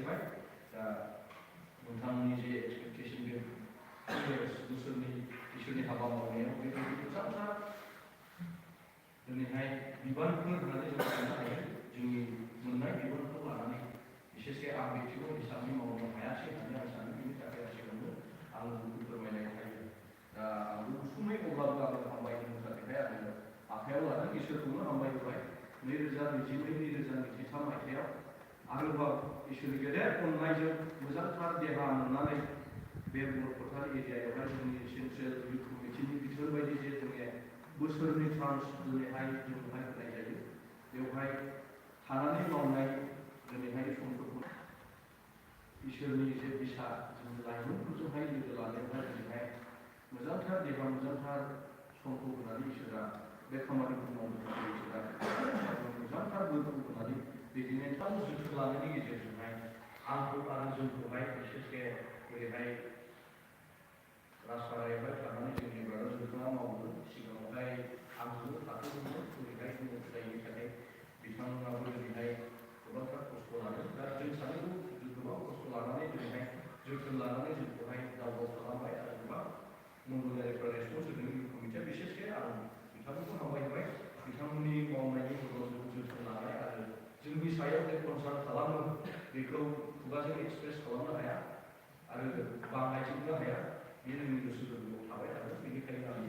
जाबाय दा नोंथांनि जे एक्सपेक्टेसन बे बोसोरनि इसोरनि हाबा मावनायाव बेबायदि मोजांथार दिनैहाय बिबानफोर होननानै जों साननो हायो जोंनि मोननाय बिबानखौ लानानै बिसेसके आं बेक्तिगत हिसाबै मावनो हायासै होननानै आं सानो बेनि थाखाय सिगांनो आं दुखु फोरमायनाय थायो दा आंबो उसुमै अब्लाबो आङो हामबाय होनो थाखाय आङो आखायाव लादों इसोरखौनो हामबाय होबाय 2022-2023 मायथाइयाव आरोबाव इसोरनि गेदेर अननायजों मोजांथार देहा मोननानै बे बरपेटा एरियायावहाय जोंनि सेन्ट्रेल इउथ कमिटिनि बिथोन बायदि जे जोंनि बोसोरनि ट्रान्स दिनैहाय जोंहाय होनाय जायो बेवहाय थानानै मावनाय दिनैहाय समफोरखौ इसोरनि जे बिसा जों लाइमोनफोरजोंहाय लोगो लानायावहाय दिनैहाय मोजांथार देहा मोजांथार समखौ होनानै इसोरा बे खामानिखौ मावनो थाखाय इसोरा मोजांथार बोलोखौ होनानै दैदेननायखौ जोथोन लानायनि गेजेरजोंहाय आंखौ आरो जोंखौहाय बिसेसके ओरैहाय राजपारायावहाय थानानै जोंनि ब्रादार जोथोना मावो सिगाङावहाय आंजोंनो थाथ'दोंमोन ओरैहाय जायनि थाखाय बिथांमोनाबो ओरैहाय गोबांथार खस्थ' लादों दा जों सानैबो गोबां खस्थ' लानानै दिनैहाय जोथोन लानानै जोंखौहाय दावगाव खालामबाय आरो गोबां मंगलियारिफ्रा रेसपन्स होदों कमिटिया बिसेसके आं बिथांमोनखौ हामबाय होबाय बिथांमोननि मावनायनि जोथोन लानाय आरो जोंनि सायाव जे कनसार्न खालामो बेखौ खुगाजों एक्सप्रेस खालामनो हाया आरो बाहायजोबनो हाया बे जोंनि गोसो गोरबोआव थाबाय थागोन बेनिखायनो आं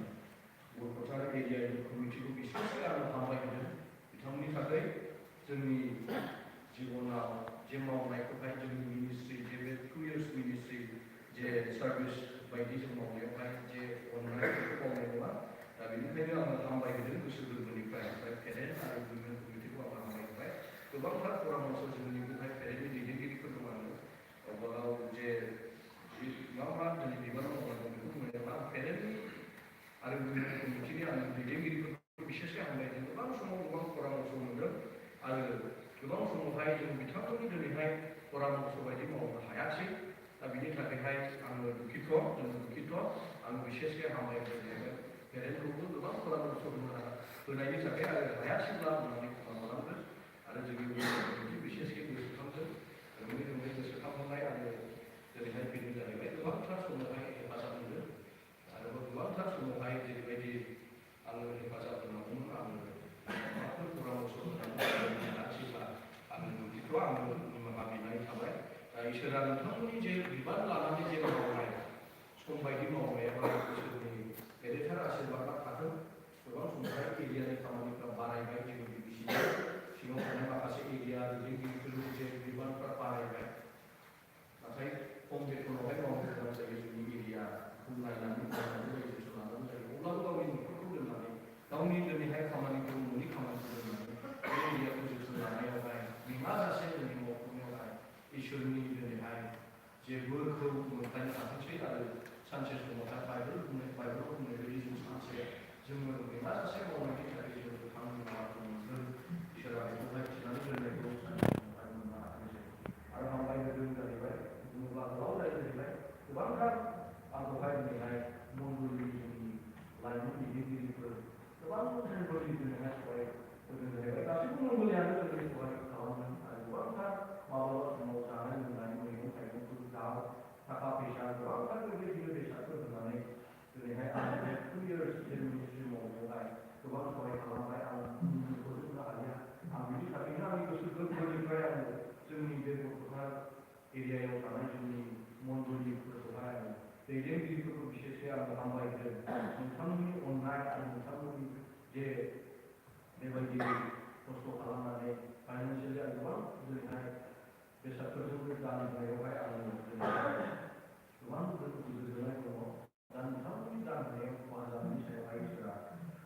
बरपेटा एरियानि कमिटिखौ बिसेसके आं हामबाय होदों बिथांमोननि थाखाय जोंनि जिबनाव जे मावनायखौहाय जोंनि मिनिस्ट्रि जे बे 2 years मिनिस्ट्रि जे सार्भिस बायदि जों मावनायावहाय जे अननायखौ मावनाय नङा दा बेनिखायनो आङो हामबाय होदों गोसो गोरबोनिफ्राय ओमफ्राय पेरेन्ट आरो विमेन कमिटिखौ आं हामबाय होबाय गोबांथार परामर्श जोंनि बेवहाय पेरेन्टनि दैदेनगिरिफोर दं आङो गावबागाव जे मा जोंनि बिबान मावनांगौ बेखौ बुंनायाव आं पेरेन्टनि आरो विमेन कमिटिनि आं दैदेनगिरिफोरखौ बिसेसके हामबायदों गोबां समाव गोबां परामर्श मोनदों आरो गोबां समावहाय जों बिथांमोननि दिनैहाय परामर्श बायदि मावनो हायासै दा बिनि थाखायहाय आङो दुखित आं बिसेसके हामबाय होदों पेरेन्टखौबो गोबां परामर्श होनायनि थाखाय आरो हायासैब्ला होननानै खालामलांदों आरो जोंनि कमिटि बिसेसके गोसोखांदों रोमै गोसोखांहरनाय आरो जेरैहाय बेनो जाहैबाय गोबांथार समावहाय हेफाजाब होदों आरोबाव गोबांथार समावहाय जेरैबायदि आङो हेफाजाब होनांगौमोन आङो माबाफोर परामर्श होनानै हायासैब्ला आङो दुखित आङो निमाहा बिनाय थाबाय दा इसोरा नोंथांमोननि जे बिबान लानानै जे मावनाय सम बायदि मावनायावहाय इसोरनि गेदेरथार आशीर्बादआ थाथों गोबां समावहाय एरियानि खामानिफ्रा बारायबाय जोंनि बिसिनि सिङाव थानाय माखासे एरिया दैदेनगिरिफोरनि जे बिबानफ्रा बारायबाय नाथाय खम बेथनावहाय मावनो गोनां जायो जोंनि एरियाखौ नायनानै मावनांगौ जायो जोथोन लानांगौ जायो अब्लाबो गावनि न'खरखौ दोननानै गावनि दिनैहाय खामानिखौ न'नि खामानिखौ दोननानै बे एरियाखौ जोथोन लानायावहाय मेङाजासे जोंनि मावफुंनायावहाय इसोरनि दिनैहाय जे बोरखौ मोनफायनो हाथोंसै आरो सानसे समावहाय बाइबेलाव बुंनाय बायदि जों सानसे जोङो मेङाजासे मावनायनि थाखाय जोङो गोथां मुवाखौ मोनगोन इसोरा बेखौहाय थिनानै दोननायखौ सानसे समावहाय मोननो हाथोंसै आरो हामबाय होदों जाहैबाय बुङोब्ला गोलाव जाहैबाय गोबांथार आंखौहाय दिनैहाय मण्डलनि जोंनि लाइमोन दैदेनगिरिफोर गोबां मण्डलनि दिनैहाय सहाय होदों जाहैबाय गासैबो मण्डलियानो जोंनि सहाय खालामदों आरो गोबांथार माब्लाबा समाव जानाय लोंनाय मैगं थाइगंफोर दाउ थाखा फैसा गोबांथार बेबायदिनो बेसादफोर होनानै दिनैहाय आं बे 2 years मिनिस्ट्रि मावनायावहाय गोबां सहाय खालामबाय आं फोजोबनो हालिया आं बिनि थाखायनो आंनि गोसो गोरबोनिफ्राय आङो जोंनि बे बरपेटा एरियायाव थानाय जोंनि मण्डलिफोरखौहाय आङो दैदेनगिरिफोरखौ बिसेसके आङो हामबाय होदों नोंथांमोननि अननाय आरो नोंथांमोननि जे बेबायदि खस्थ' खालामनानै फाइनान्सियेलि आं गोबां दिनैहाय बेसादफोरजोंबो दान होनायावहाय आङो गोबां गोजोननाय दङ दा नोंथांमोननि दान होनायाव खहा जानायनि सायावहाय इसोरा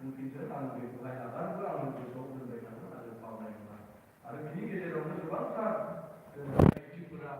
उनफिनगोन आं बेखौहाय आगानबो आङो गोसोआव दोनबाय थागोन आरो बावनाय नङा आरो बिनि गेजेरावनो गोबांथार व्यक्तिफोरा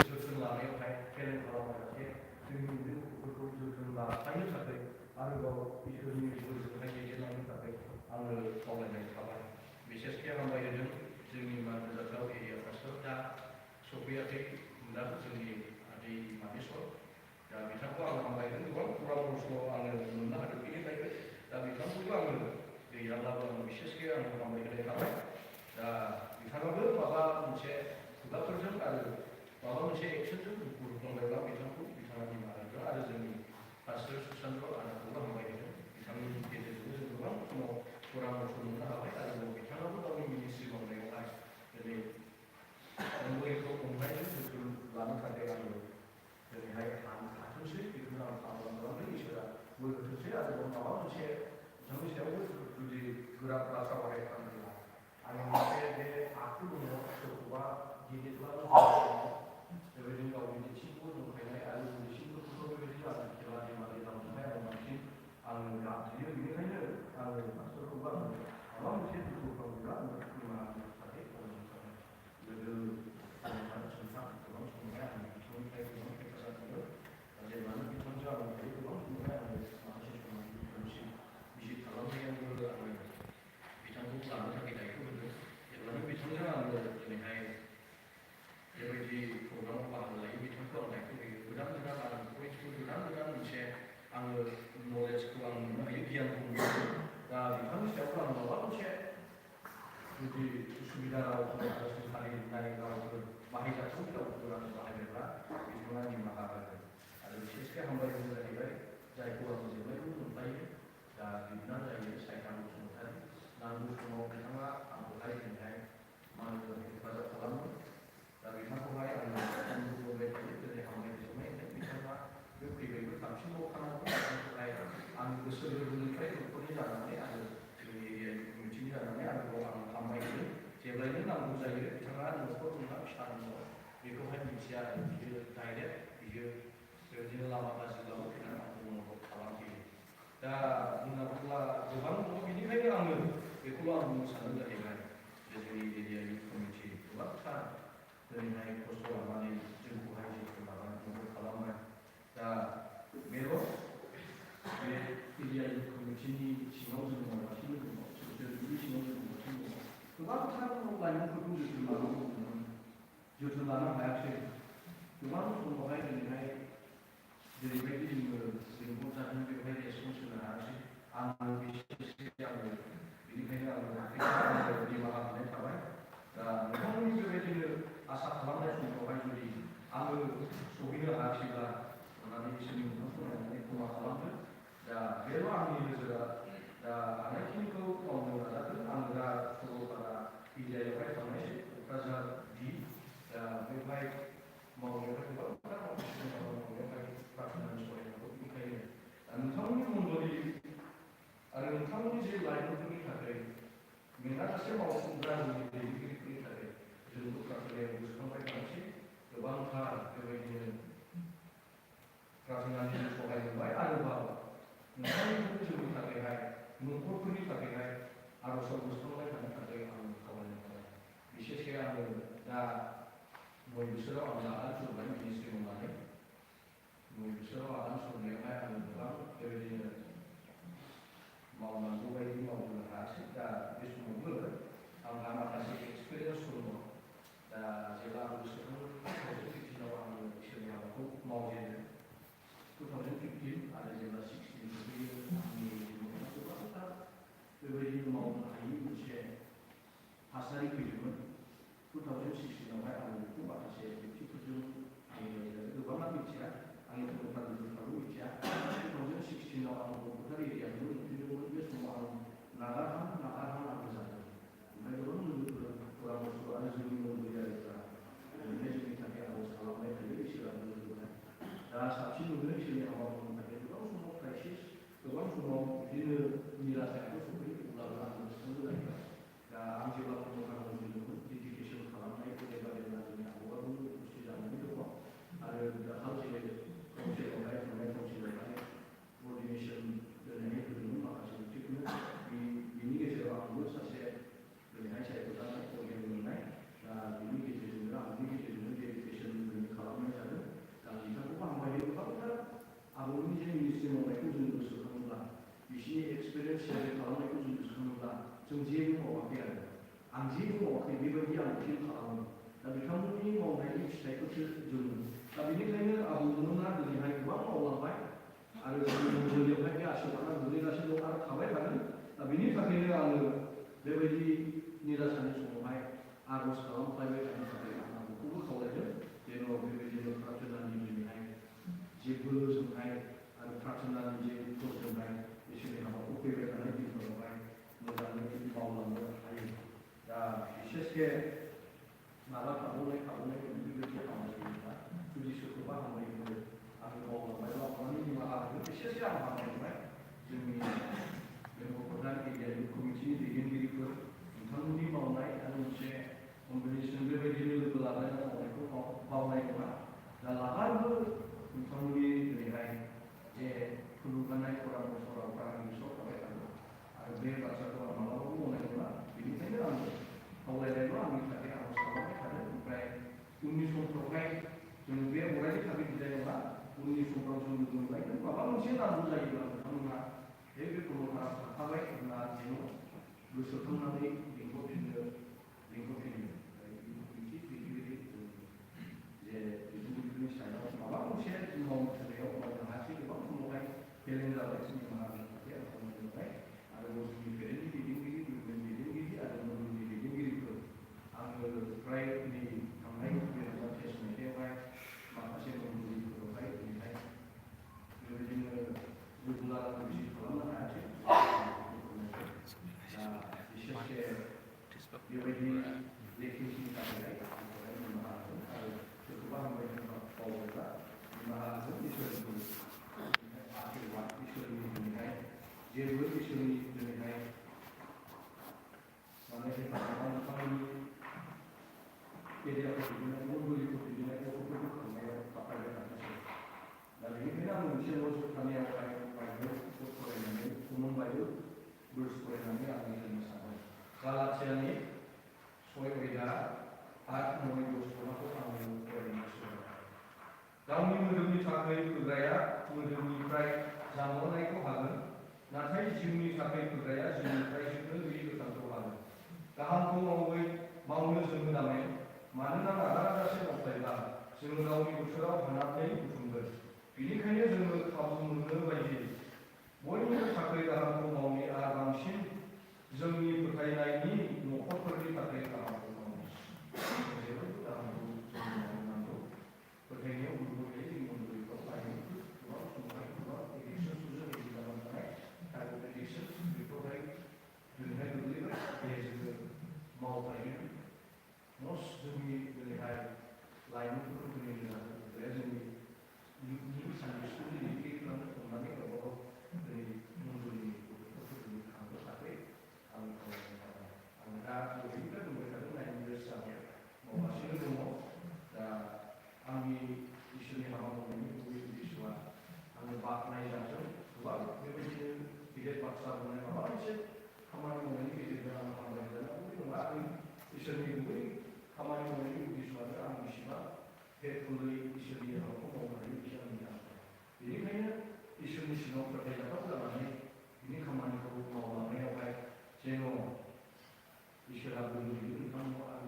जोथोन लानायावहाय फेलें खालामाजासे जोंनि उन्दै गथ'फोरखौ जोथोन लाफानो थाखाय आरोबाव इसोरनि बोरजोंहाय दैदेनलांनो थाखाय आङो खावलायनाय थाबाय। बिसेसके हामबाय होदों जोंनि मानगोजाथाव एरिया फार्स्टआव दा सफैयाखै दा जोंनि आदै मादेस्वर दा बिथांखौ आं हामबायदों गोबां परामर्श आङो मोननो हादों बेनिखायनो दा बिथांखौबो आङो गैयाब्लाबो आङो बिसेसके आङो हामबायहोनाय थाबाय। दा बिथाङाबो माबा मोनसे खुगाफोरजों आरो माबा मोनसे एक्सनजों दुखु दंबायब्ला बिथांखौ बिथाङा निमाहा होदों आरो जोंनि फास्टर सुशान्त आदाखौबो हामबाय होदों। बिथांनि गेजेरजोंनो जों गोबां समाव परामर्श मोननो हाबाय आरो बिथाङाबो गावनि मिनिस्ट्रि मावनायावहाय दिनै जोंखौ अननायजों जोथोन लानो थाखाय आङो दिनैहाय हाथोंसै बेखौनो आं खालामदों इसोरा बोर होथोंसै आरो माबा मोनसे बिथांनि सायावबो जुदि गोरा बाथ्रा बाहायफ्लाङोब्ला आंनि मोनसे बे आखु दङ सोरखौबा गिदिरब्लाबो बेबायदिनो गावनि दिन्थिफुंनो दंखायनाय आरो उन्दैसिनफोरखौथ' बेबायदिनो आं खेला देमालि दावनाय आं बांसिन आङो गाबज्रियो बेनिखायनो आङो मास्टारखौबो आङो माबा मोनसे दुखु खालामोब्ला आङो निमाहा होनो थाखाय खावलायनो थाखाय गोदो सोलोंथाइ गोबां समावहाय आं बिथांनिफ्राय गोबां हेफाजाब मोनो जेब्लानो बिथांजों आं थायो गोबां समावहाय आङो माखासे समाव बिथांसिम भिजिट खालामनायावबो आङो बिथांखौ लानो थाखाय दायथ' होदों जेब्लानो बिथांजों आङो दिनैहाय बेबायदि प्रग्रामाव बाहागो लायो बिथांखौ आं दायथ' होयो गोदान गोदान आं पइन्टफोर गोदान गोदान मोनसे आङो नलेजखौ आं मोननो हायो गियानखौ मोननो हायो दा बिथांनि सायावबो आं माबा मोनसे जुदि उसुबिदा रावफोर आरो सोंखारिनाय रावफोर बाहायजाथाव रावफोर आं बाहायनोब्ला बिथाङा निमाहा होगोन आरो बिसेसके हामबायहोनो जाहैबाय जायखौ आं जेब्लायबो मोनलायो दा बिबोनां जायो सायना बसुमतारी नांगौ समाव बिथाङा आंखौहाय दिनैहाय मा होनो हेफाजाब खालामो दा बिथांखौहाय आङो बुंबाय थायो दिनै हामबायहोजोबनाय बिथाङा बे फैबायबो थांफिनबाव खानांगौ बिथांखौहाय आं गोसो गोरबोनिफ्राय न'खरनि जानानै आरो जोंनि एरियानि कमिटिनि जानानै आरोबाव आं हामबायहोदों जेब्लायनो नांगौ जायो बिथाङा न'खर नङा फिसा दङ बेखौहाय मिथिया आरो बियो डाइरेक्ट बियो बेबायदिनो लामा गाज्रिब्लाबो फैनानै आंखौ मदद खालामफैयो दा बुंना बुंब्ला गोबां दङ बेनिखायनो आङो बेखौल' आं बुंनो सानो जाहैबाय जे जोंनि एरियानि कमिटि गोबांथार दिनैहाय खस्थ' लानानै जोंखौहाय जोथोन लानानै मदद खालामबाय दा बेल' बे एरियानि कमिटिनि सिङाव जों मावगासिनो दङ सोरखारनि सिङाव जों मावगासिनो दङ गोबांथार लाइमोनफोरखौ जोथोन लानांगौ दंमोन जोथोन लानो हायाखै गोबां समावहाय दिनैहाय जेरैबायदि जोङो लिंहर जादों बेवहाय रेसपन्स होनो हायासै आङो बिसेसके आङो बेनिखायनो आङो निमाहा बिनाय थाबाय दा नोंथांमोननि बेबायदिनो आसा खालामनाय समफ्रावहाय जुदि आङो सहैनो हायाखैब्ला अननानै इसोरनि मोखांखौ नायनानै क्षमा खालामदो दा बेल' आंनि नोजोरा दा हानायखिनिखौ मावनो नाजागोन आङो दा सरलपारा एरियायावहाय थांनायसै क'क्राझार दि दा बेवहाय मावनायावहाय गोबांथार मानसि दङ मावनायावहाय प्रार्थनानि सहायनांगौ बेनिखायनो नोंथांमोननि मण्डलि आरो नोंथांमोननि जे लाइमोनफोरनि थाखाय मेङाजासे मावफुंग्रा जोंनि दैदेनगिरिफोरनि थाखाय जोंबो प्रार्थनायाव गोसोखांबाय थानोसै गोबांथार बेबायदिनो प्रार्थनानि सहाय मोनबाय आरोबाव नोंथांमोनखौबो जोंनि थाखायहाय न'खरफोरनि थाखायहाय आर'जआव गोसोखांबाय थानो थाखाय आं खावलायनाय थाबाय बिसेसके आङो दा 9 बोसोराव आं आगान सुरबाय मिनिस्ट्रि मावनानै 9 बोसोराव आगान सुरनायावहाय आङो गोबां बेबायदिनो मावनांगौ बायदि मावनो हायासै दा बे समावबो आंहा माखासे एक्सपिरियेन्स दङ दा जेब्ला आं गोसोखाङो 2015आव आङो इसोरनि हाबाखौ मावजेनो 2015 आरो जेब्ला 16 सफैयो आंनि जिउआव गोबांथार बेबायदि मावनो हायि मोनसे थासारि फैदोंमोन 2016आवहाय आङो बेखौ माखासे व्यक्तिफोरजों आंनि गोबाङा मिथिया आंनि फरायसालिफोरफ्राबो मिथिया 2016आव आं क'क्राझार एरियाखौ मोनफिनदोंमोन बे समाव आं नागारहां आंबो जादों ओमफ्राय गोबां लोगोफोर परामर्श आरो जोंनि मन्दिरारिफ्रा ओरैनो जोंनि थाखाय आर'ज खालामनाय थायो इसोरा लोगोफोरा दा साबसिन नुदों इसोरनि हाबा मावनो थाखाय गोबां समाव क्राइसिस गोबां समाव बिदिनो निराशायाबो सफैयो अब्लाबो आं गोसोखांनो जाहैबाय दा आं जेब्ला प्रम'टार मावजेनदोंमोन डेडिकेसन खालामनाय जेब्ला जोंनि आबौआबो खस्थ' जोङो दा बेनिखायनो आबौमोना दिनैहाय गोबां मावलांबाय आरो जोंनि मन्दिरावहाय बे आशीर्बादा गोलैगासिनो दं आरो थाबाय थागोन दा बेनि थाखायनो आङो बेबायदि निराशानि समावहाय आर'ज खालामफ्लायबाय थानो थाखाय आं बयखौबो खावलायदों जेन' बेबायदिनो प्रार्थनानि दिनैहाय जे बोलोजोंहाय आरो प्रार्थनानि जे फोरजोंहाय इसोरनि हाबाखौ फैबाय थानाय दिनफोरावहाय मोजाङै मावलांनो हायो दा बिसेसके माबा थाबावनाय बेबायदि हामलायोब्ला जुदि सोरखौबा हामलायोब्ला आङो मावलांबाय मावनानै निमाहा होगोन बिसेसके आं हामलायबाय जोंनि प्रधान एरियानि कमिटिनि दैदेनगिरिफोर नोंथांमोननि मावनाय आरो मोनसे कम्बिनेसन बेबायदिनो लोगो लालायनानै मावनायखौ बावनाय नङा दा लागारबो नोंथांमोननि दिनैहाय जे खुलुमगानाय परामर्शफोराव आं गोसोआव थाबाय थागोन आरो बे बाथ्राखौ आं मालाबाबो मावनाय नङा बेनिखायनो आङो खावलायनायल' आंनि थाखाय आर'ज खालामबाय थादों ओमफ्राय उननि समफ्रावहाय जों बे अरायनि थाखाय बिदाय नङा उननि समफ्राव जों लोगो मोनलायगोन माबा मोनसे नांगौ जायोब्ला नोंथांमोनहा बे कमिटिआ थाखाबाय होनना जेन' गोसोखांनानै लिंहरफिनो जे दैदेनगिरिफोरनि सायाव माबा मोनसे मावनो थाखायाव मावनो हायासै गोबां समावहाय फेलें जाबाय जोंनि माहाजोन थाखाय आं खालामबाय आरो जोंनि फेरेन्टनि दैदेनगिरि आरो मन्दिरनि दैदेनगिरिफोर आङो फ्राय नै थांनाय 2023 मायथाइयावहाय माखासे मन्दिरफोरावहाय दिनैहाय बेबायदिनो रेगुलार भिजिट खालामनो हायासै दा बिसेसके बेबायदि लेखिंनि थाखाय आंखौहाय निमाहा होगोन आरो सोरखौबा हामलायनो बावबायब्ला निमाहा होगोन इसोरखौ आशीर्बाद इसोरनि दिनैहाय जेबो इसोरनि दिनैहाय माने हेफाजाबा नोंथांमोननि एरियाखौ दैदेननाय मन्दिरखौ दैदेननाय गथ'फोरखौ खांनायाव बाहायबाय थानोसै दा बेनिखायनो आं मोनसे लज थानायावहाय बाइबेल फरायनानै कमन बाइबेल वर्स फरायनानै आं होनो सानो गालाथियानि 6:8-9 आङो फरायनो गावनि मोदोमनि थाखाय फोग्राया मोदोमनिफ्राय जामलांनायखौ हागोन नाथाय जिउनि थाखाय फोग्राया जिउनिफ्राय जोबनो गैयै गोथांखौ हागोन गाहामखौ मावनो जोङो दामे मानोना नागाराजासे मावथायब्ला जोङो गावनि बोथोराव हानानै बुथुमगोन बेनिखायनो जोङो खाबु मोननो बायदि बयनिबो थाखाय गाहामखौ मावनो आरो बांसिन जोंनि फोथायनायनि न'खरफोरनि थाखाय गाहामखौ मावनो जेब्लाबो गाहामखौ जों मावनांगौ फोथायनायाव गुबुन गैयै जोंनि मन्दिरफ्राव लाइमोनफोर गोबां समावहाय गोबां एडिक्सनफोरजों रेडि खालामजानाय टाइप एडिक्सन बेफोरावहाय दिनैहाय गोग्लैबाय बे जोङो मावफायो मस्ट जोंनि दिनैहाय लाइमोनफोरखौ दिनै मोजां जोंनि इयुननि साननि स्कुलनि दैदेनगिरिफ्रानो हमनानै गावबा गाव दिनै मन्दिरनि गथ'फोरखौ दिनै खांनो थाखाय आं खावलायनाय आं दा बयनिफ्राय बुंबाय थादों 9 years जाबाय मावगासिनो दङ दा आंनि इसोरनि हाबा मावनायनि गुबै उद्देश्यआ आङो बाख्नायजाथों गोबां बेबायदिनो गिदिर बाथ्रा बुंनाय माबा मोनसे खामानि मावनायनि गेजेरजों आं हामलायजानांगौ नङा आं इसोरनि गुबै खामानि मावनायनि उद्देश्यआनो आं बिसिबा फेरफुलै इसोरनि हाबाखौ मावनो हायो बिसोर आंनि आशा बेनिखायनो इसोरनि सिगाङाव फोथायजाथाव जानानै बिनि खामानिखौ मावलांनायावहाय जेन' इसोरा बोलो होयो नोंथांमोनाव आरो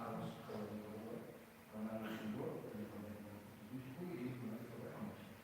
आर'ज खालामनांगौ आंनि सुंद' बिदिखौ एरै बुंनानै थाबाय हामबायसै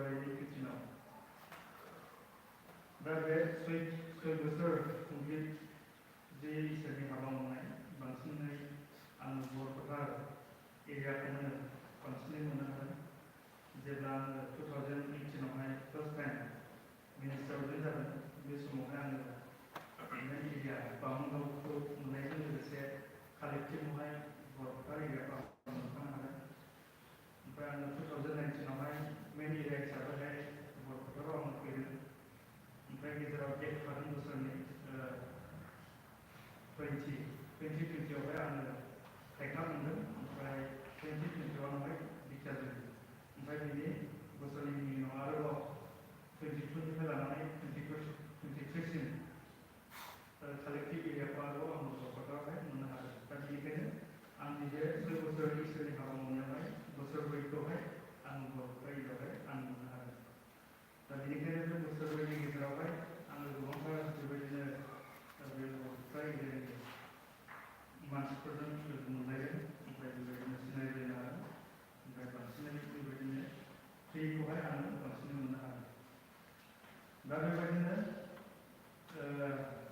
जरायनि बिथिङाव दा बे सय बोसोर कमप्लिट जे इसोरनि हाबा मावनाय बांसिनै आङो बरपेटा एरियाखौनो बांसिनै मोननो हादों जेब्ला आङो 2018आवहाय फार्स्ट टाइम मिनिस्टार जादों बे समावहाय आङो मेन एरिया बामोनगावखौ मोननायजों लोगोसे कालेक्टिभआवहाय बरपेटा एरियाखौ मोनखांनो हादों ओमफ्राय आङो 2019आवहाय मेन एरिया हिसाबैहाय बरपेटायाव आङो फैदों ओमफ्राय गेजेराव गेप थादों बोसोरनि 2020आवहाय आङो थाइखा मोनदों ओमफ्राय 2021 आवहाय बिटिआर जादों ओमफ्राय बिनि बोसोरनि उनाव आरोबाव 22निफ्राय लानानै 23सिम कालेक्टिभ एरियाखौ आरोबाव आङो बरपेटायावहाय मोननो हादों दा बेनिखायनो आंनि बे 6 बोसोर इसोरनि हाबा मावनायावहाय बोसोरब्रैखौहाय आङो बरपेटा एरियायावहाय आं मोननो हादों दा बेनिखायनो बे बोसोरब्रैनि गेजेरावहाय आङो गोबांथार बेबायदिनो बे बरपेटा एरियानि मानसिफोरजों लोगो मोनलायदों ओमफ्राय बेबायदिनो सिनायलायनो हादों ओमफ्राय बांसिनै बेबायदिनो फ्रिखौहाय आङो बांसिनै मोननो हादों दा बेबायदिनो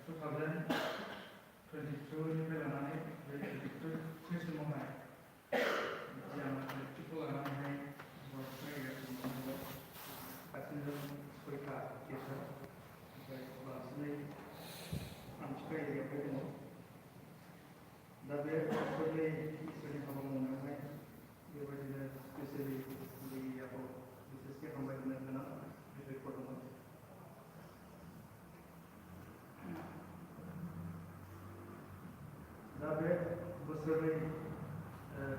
2022निफ्राय लानानै बे 23सिमावहाय जि आङो कालेक्टिभखौ लानानैहाय बरपेटा एरियाखौ मोननो गासैबो 6था केसआव ओमफ्राय बांसिनै आमथिखा एरियायावहाय दङ दा बे बोसोरनि इसोरनि हाबा मावनायावहाय बेबायदिनो स्पेसियेलि बे एरियाखौ बिसेसके हामबाय होनो गोनां बिषयफोर दङ दा बे बोसोरनि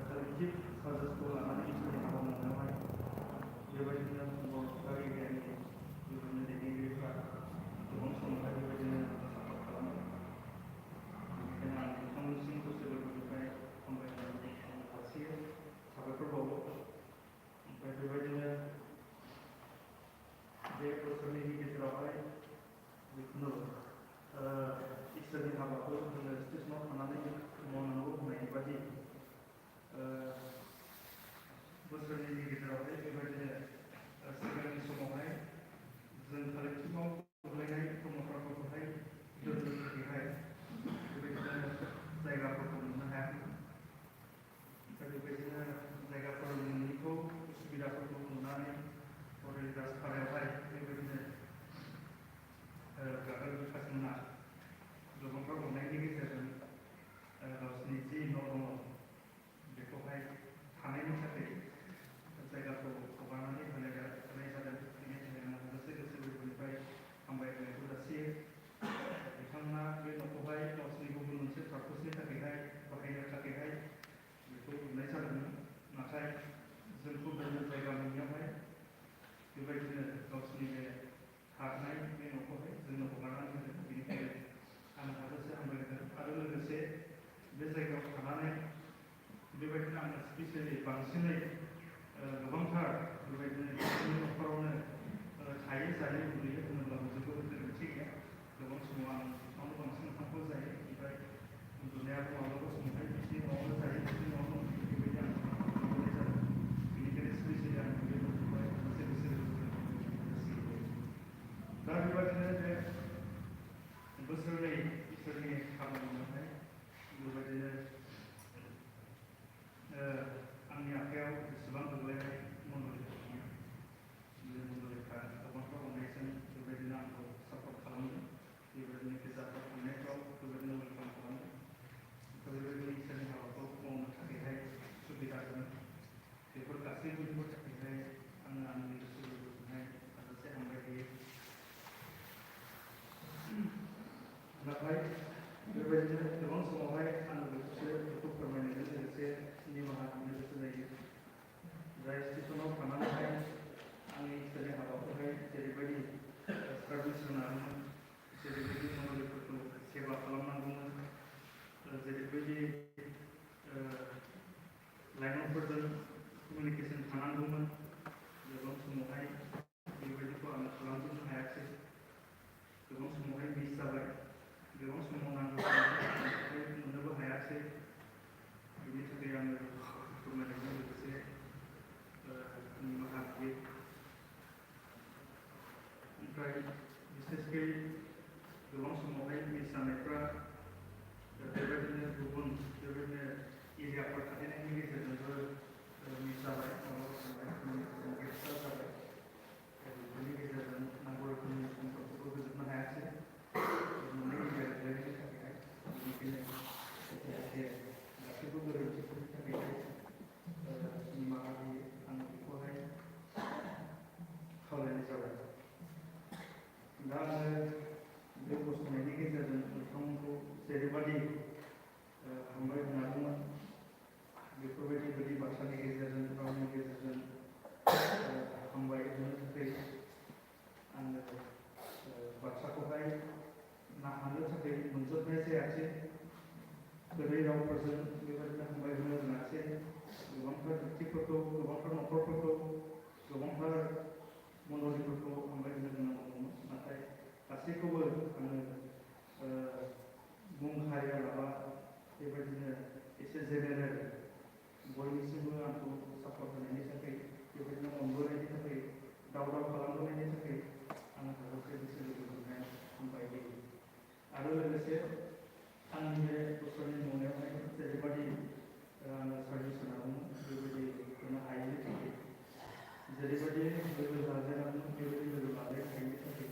कालेक्टिभ सार्जासखौ लानानै इसोरनि हाबा मावनायावहाय बेबायदिनो बरपेटा एरियानि बेबायदिनो दैदेनगिरिफ्रा गोबां समावहाय बेबायदिनो सापर्ट खालामो बेनिखायनो आं नोंथांमोननिसिम गोसो गोरबोनिफ्राय हामबायनाय जासियो साबायखर बावो ओमफ्राय बेबायदिनो बे बोसोरनि गेजेरावहाय जिखुनु इसोरनि हाबाखौ जोङो स्टेसनाव थानानै मावनांगौ होननाय बादि बोसोरनि गेजेरावहाय बेबायदिनो सिगांनि समावहाय जों कालेक्टिभआव गोग्लैनाय प्रमटारफोरखौहाय दोननो थाखायहाय बेबायदिनो जायगाफोरखौ मोननो हायाखैमोन ओमफ्राय बेबायदिनो जायगाफोर मोनैखौ उसुबिदाफोरखौ नुनानै अरेलदास पारायावहाय बेबायदिनो गार्डोन बिकासमोना गोबांथार अननायनि गेजेरजों गावसिनि जि न' दङ बेखौहाय थानायनि थाखाय जायगाखौ हगारनानै होनाय जादों बेनि थाखाय आं गोसो गोरबोनिफ्राय हामबायनायखौ जासियो बिथांमोना बे न'खौहाय गावसिनि गुबुन मोनसे पार्पसनि थाखायहाय बाहायनो थाखायहाय बेखौ लुनाय जादोंमोन नाथाय जोंखौ दोननो जायगा मोनैयावहाय बेबायदिनो गावसिनि बे थानाय बे न'खौहाय जोंनो हगारनानै होदों बेनिखायनो आं हाजासे हामबायदों आरो लोगोसे बे जायगायाव थानानै बेबायदिनो आङो स्पेसियेलि बांसिनै गोबांथार बेबायदिनो गावसिनि न'खरावनो थायो जायो उन्दुयो होनोब्लाबो जेबो गोरोन्थि गैया गोबां समाव आं बिफांनो बांसिन ओंखामखौ जायो ओमफ्राय उन्दुनायाबो माब्लाबा समावहाय बिसिनि न'आवनो जायो बिसिनि न'आवनो उन्दुयो बेबायदि आं नुबोनाय जादों बेनिखायनो स्पेसियेलि आं बे न'खौहाय मोनसे दा बेबायदिनो बे बोसोरनै इसोरनि हाबा मावनायावहाय बेबायदिनो आंनि आखायाव जेसेबां गोग्लैनाय मण्डलिफोर दङ बे मण्डलिफ्रा गोबांथार अननायजों बेनिफ्राय बिसेसकै गोबां समावहाय मिस जानायफ्रा बेबायदिनो गुबुन बेबायदिनो एरियाफोर थाहैनायनि गेजेरजोंबो मिस जाबाय माब्लाबा समावहाय गेप्सआ जाबाय बेफोरनि गेजेरजों नांगौ रोखोमनि समफोरखौबो होजोबनो हायासै मोननै एरिया रायज्लायनायनि थाखायहाय बेनिखायनो जाहाथे गासैबो गोरोन्थिफोरनि थाखायहाय निमाहा होयो आं बेखौहाय खावलायनाय जाबाय दा आङो बे गसंनायनि गेजेरजों नोंथांमोनखौ जेरैबादि हामबाय होननानै बेफोरबायदि गोदै बाथ्रानि गेजेरजों रावनि गेजेरजों हामबाय होनो थाखाय आङो बाथ्राखौहाय हानो थाखाय मोनजोबनाय जायासै गोदै रावफोरजों बेबायदिनो हामबाय होनो रोङासै गोबांथार व्यक्तिफोरखौ गोबांथार न'खरफोरखौ गोबांथार मण्डलिफोरखौ हामबाय होनो गोनां दङमोन नाथाय गासैखौबो आङो मुं हारियालाबा बेबायदिनो एसे जेनेरेल बयनिसिमबो आंखौ सापर्ट होनायनि थाखाय बेबायदिनो अनबोनायनि थाखाय दाव खालामबोनायनि थाखाय आं हाजासे गोसो गोरबोजोंहाय हामबाय होयो आरो लोगोसे आंनि बे बोसोरनि मावनायावहाय जेरैबादि आङो सार्भिस होनांगौमोन बेबायदि होनो हायैनि थाखाय जेरैबायदि लोगो लाजेनांगौमोन बेबायदि लोगो लालायनो हायैनि थाखाय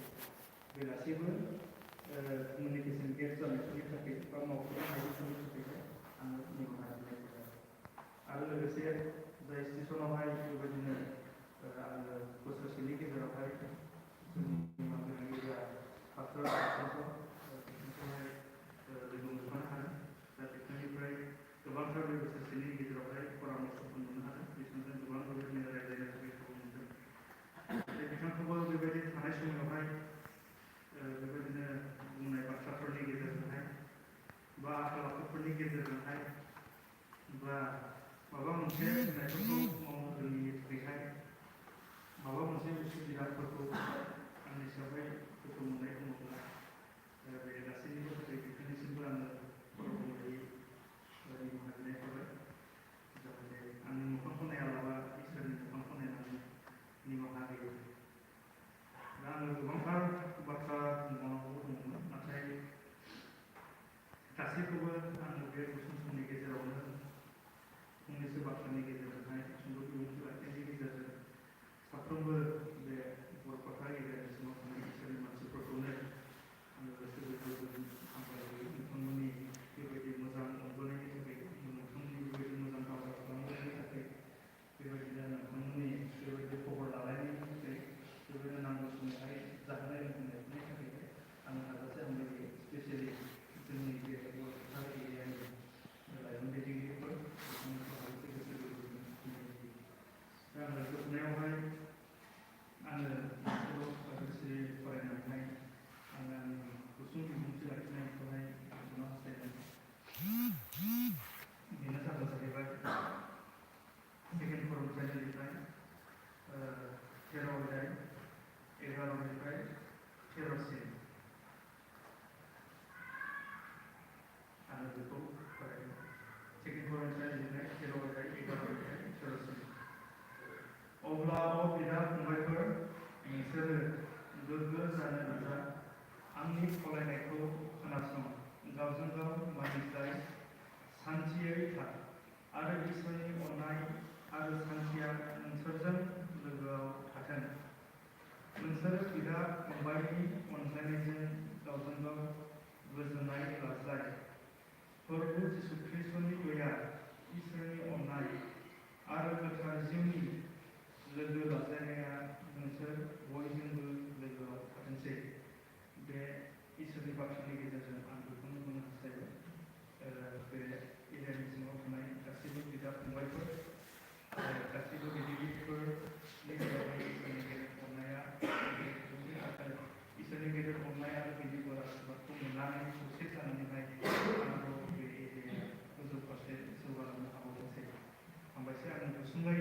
बे गासैबो कमिउनिकेसन गेप जानायफोरनि थाखाय बा मावफुंनो हायैफोरनि थाखाय आङो निमाहा बिनाय जाबाय आरो लोगोसे जाय स्टेसनावहाय बेबायदिनो आङो बोसोरसेनि गेजेरावहाय जोंनि मागिरिया फाथ्रा बिथांखौहाय लोगो मोनफानो हादों दा बिथांनिफ्राय गोबांथार बे बोसोरसेनि गेजेरावहाय परामर्शफोर मोननो हादों बिथांजों गोबां बेबायदिनो रायज्लायनो थाखाय खाबु मोनदों बिथांखौबो बेबायदि थानाय समावहाय बेबायदिनो बुंनाय बाथ्राफोरनि गेजेरजोंहाय बा आखल आखुफोरनि गेजेरजोंहाय बा माबा मोनसे होननायफोरखौ मावनो रोङिनि थाखायहाय माबा मोनसे उसुबिदाफोरखौ आंनि सायावहाय दुखु मोननाय दङब्ला बे गासैनिबो थाखाय बिथांनिसिमबो आङो फरायनानै निमाहा बिनाय थाबाय जाहाथे आंनि मोखांखौ नायालाबा इसोरनि मोखांखौ नायनानै निमाहा होयो दा आङो गोबांथार बाथ्रा बुंबावनांगौ दङमोन नाथाय गासैखौबो आङो बे गुसुं समनि गेजेरावनो फंनैसो बाथ्रानि गेजेरजोंहाय सुंद' बिबुंथि लाखिनायनि गेजेरजों साफ्रोमबो बे बरपेटा एरियानि सिङाव थानाय इसोरनि मानसिफोरखौनो आङो गोसो गोरबोजों हामबाय नोंथांमोननि बेबायदि मोजां अनबोनायनि थाखाय नोंथांमोननि बेबायदि मोजां हाबा खालामनायनि थाखाय बेबायदिनो नोंथांमोननि बेबायदि खबर लालायनायनि थाखाय बेबायदिनो नांगौ समावहाय जाहोनाय लोंहोनायनि थाखाय आं हाजासे हामबाय स्पेसियेलि जोंनि बे बरपेटा एरियानि लाइमोन दैदेनगिरिफोर बिथांमोनखौ हाजासे गोसो गोरबोजों हामबाय दा आङो जोबनायावहाय आङो लोगोसे फरायनानैहाय आङो आंनि गुसुं बिबुंथि लाखिनायखौहाय दोनथ'नो हास्थायदों बेनो जाहैबाय सेकेन्ड फरायसालिनिफ्राय 13 अध्याय 11निफ्राय 13सिम आङो बेखौ फरायदों सेकेन्ड फरायसालिनिफ्राय 13 अध्याय 11निफ्राय 13सिम अब्ला बिदा फंबायफोर नोंसोरो गोग्गो जानो नाजा आंनि खावलायनायखौ खोनासं गावजों गाव मानिज्लाय सान्थियै था आरो इसोरनि अननाय आरो सान्थिया नोंसोरजों लोगोआव थाथों नोंसोरो बिदा फंबायनि अनज्लायनायजों गावजों गाव गोजोननाय लाज्लाय प्रभु जिसु ख्रीष्टनि दया इसोरनि अननाय आरो गोथार जिउनि लोगो लाज्लायनाया नोंसोर बयजोंबो लोगोआव थाथोंसै बे इसोरनि बाथ्रानि गेजेरजों आं बेखौनो बुंनो हास्थायबाय बे एरियानि सिङाव थानाय गासैबो बिदा फंबायफोर गासैबो गिदिरफोरनि सायावहाय इसोरनि गेदेर अननाया इसोरनि गेदेर अननाय आरो बिनि बोर आशीर्बादखौ मोननानै खौसे जानानैहाय आरोबाव बे एरियाया गोजौ फारसे जौगालांनो हाबावथोंसै हामबायसै आं गुसुङै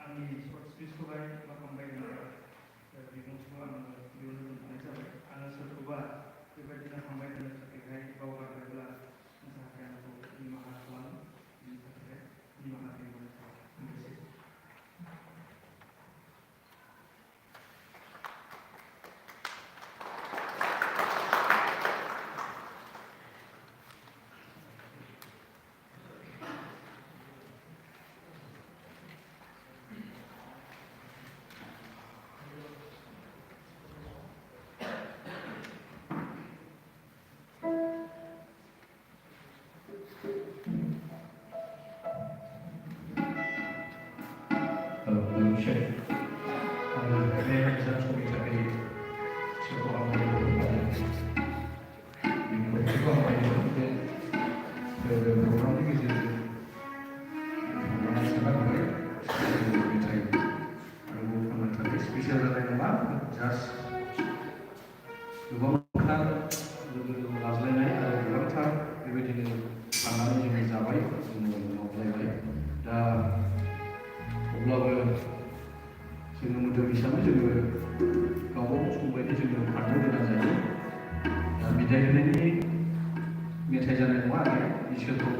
आंनि सर्ट स्पिचखौहाय बे हान्जा समनि थाखाय सोरखौ आं बेखौ आं बे प्रग्रामनि गेजेरजों साननानै मेथाइ आरोबाव खननो थाखाय स्पेसियेल जानाय नङा जास्ट गोबांथार लाज्लायनाय आरो गोबांथार बेबायदिनो साननानै जोङो जाबाय जोङो मावलायबाय दा अब्लाबो जोङो मोदोम हिसाबै जोङो गावबागाव सम बायदि जोङो खारनो गोनां जायो दा बिदाय होनायनि मेथाइ जानाय नङा आरो इसोरखौ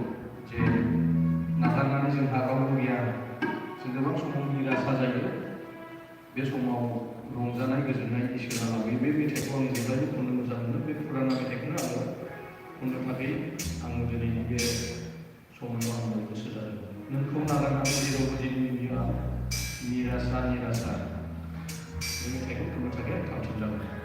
जे नागारनानै जोंहा रावबो गैया जों गोबां समाव निरासा जायो बे समाव रंजानाय गोजोननाय इसोरा लाबोयो बे मेथाइखौ आं जेब्लायबो खननो मोजां मोनो बे फुराना मेथाइखौनो आङो खननो थाखाय आङो दिनैनि बे समाव आङो गोसो जादों नोंखौ नागारनानै जेरावबो दिनै नुयो आं निरासा निरासा बे मेथाइखौ खननो थाखाय आं थांखि लादों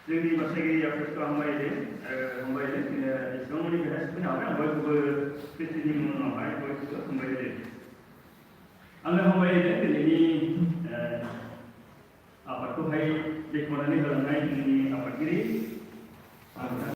जोंनि बासागि आफादखौ हामबायदों एसेबांमानि बेहाय सफैनो हाबाय आं बयखौबो स्पेसियलि उनावहाय बयखौबो हामबायदों आङो हामबायदों दिनैनि आफादखौहाय बेखेवनानै होलांनाय जोंनि आफादगिरि